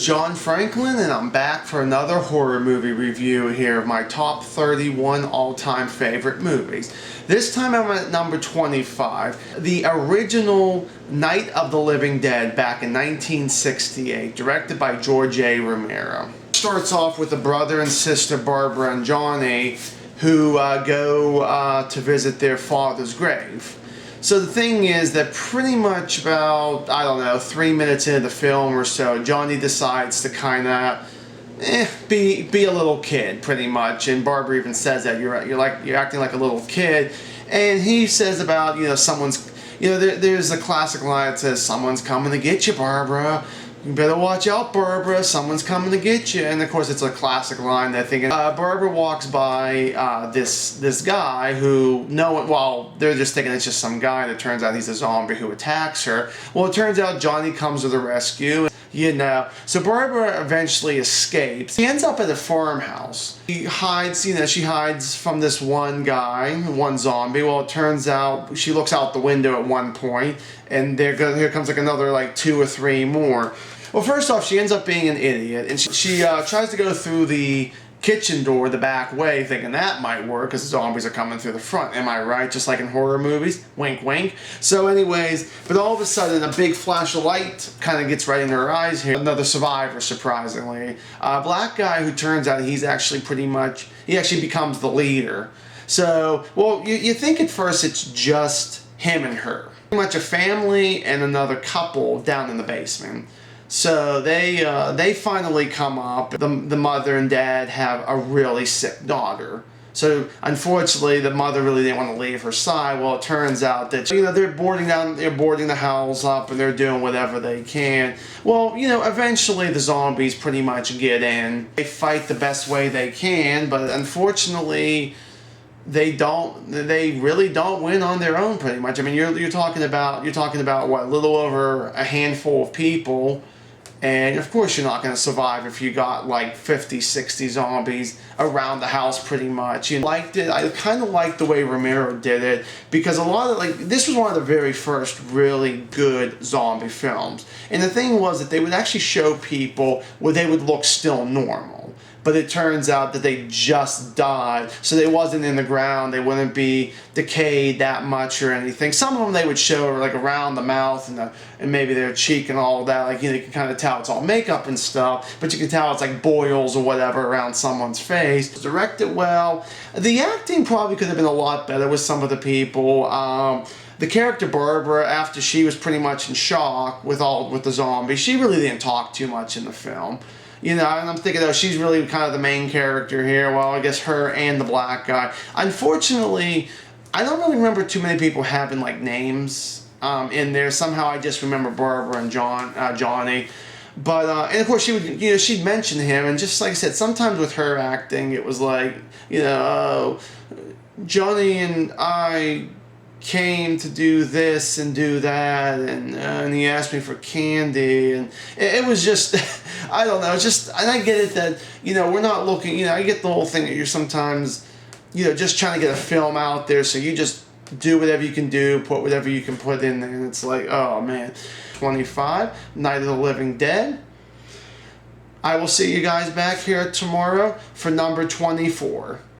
John Franklin, and I'm back for another horror movie review here of my top 31 all-time favorite movies. This time I'm at number 25, the original Night of the Living Dead back in 1968, directed by George A. Romero. Starts off with a brother and sister, Barbara and Johnny, who go to visit their father's grave. So the thing is that pretty much about, I don't know, 3 minutes into the film or so, Johnny decides to kind of be a little kid, pretty much. And Barbara even says that you're acting like a little kid. And he says about, someone's, there's a classic line that says, "Someone's coming to get you, Barbara. You better watch out, Barbara. Someone's coming to get you." And of course, it's a classic line that thinking. Barbara walks by this guy who they're just thinking it's just some guy. That turns out he's a zombie who attacks her. Well, it turns out Johnny comes to the rescue. So Barbara eventually escapes. She ends up at a farmhouse. She hides from this one guy, one zombie. Well, it turns out she looks out the window at one point, and here comes like another like 2 or 3 more. Well, first off, she ends up being an idiot, and she tries to go through the kitchen door the back way, thinking that might work because the zombies are coming through the front. Am I right? Just like in horror movies. Wink, wink. So anyways, but all of a sudden a big flash of light kind of gets right in her eyes here. Another survivor, surprisingly. A black guy who turns out he actually becomes the leader. So, well, you think at first it's just him and her. Pretty much a family and another couple down in the basement. So they finally come up. The mother and dad have a really sick daughter. So unfortunately, the mother really didn't want to leave her side. Well, it turns out that they're boarding the house up, and they're doing whatever they can. Well, eventually the zombies pretty much get in. They fight the best way they can, but unfortunately, they really don't win on their own. Pretty much. I mean, you're talking about what, a little over a handful of people. And of course you're not going to survive if you got like 50, 60 zombies around the house pretty much. I kind of liked the way Romero did it, because this was one of the very first really good zombie films. And the thing was that they would actually show people where they would look still normal. But it turns out that they just died, so they wasn't in the ground. They wouldn't be decayed that much or anything. Some of them they would show like around the mouth and maybe their cheek and all that. Like you can kind of tell it's all makeup and stuff, but you can tell it's like boils or whatever around someone's face. It was directed well. The acting probably could have been a lot better with some of the people. The character Barbara, after she was pretty much in shock with the zombies, she really didn't talk too much in the film. And I'm thinking, she's really kind of the main character here. Well, I guess her and the black guy. Unfortunately, I don't really remember too many people having like names in there. Somehow I just remember Barbara and Johnny. But and of course she'd mention him, and just like I said, sometimes with her acting, it was like, Johnny and I came to do this and do that, and he asked me for candy, and it was just I don't know, and I get it that we're not looking, I get the whole thing that you're sometimes just trying to get a film out there, so you just do whatever you can do, put whatever you can put in there, and it's like, oh man. 25, Night of the Living Dead. I will see you guys back here tomorrow for number 24.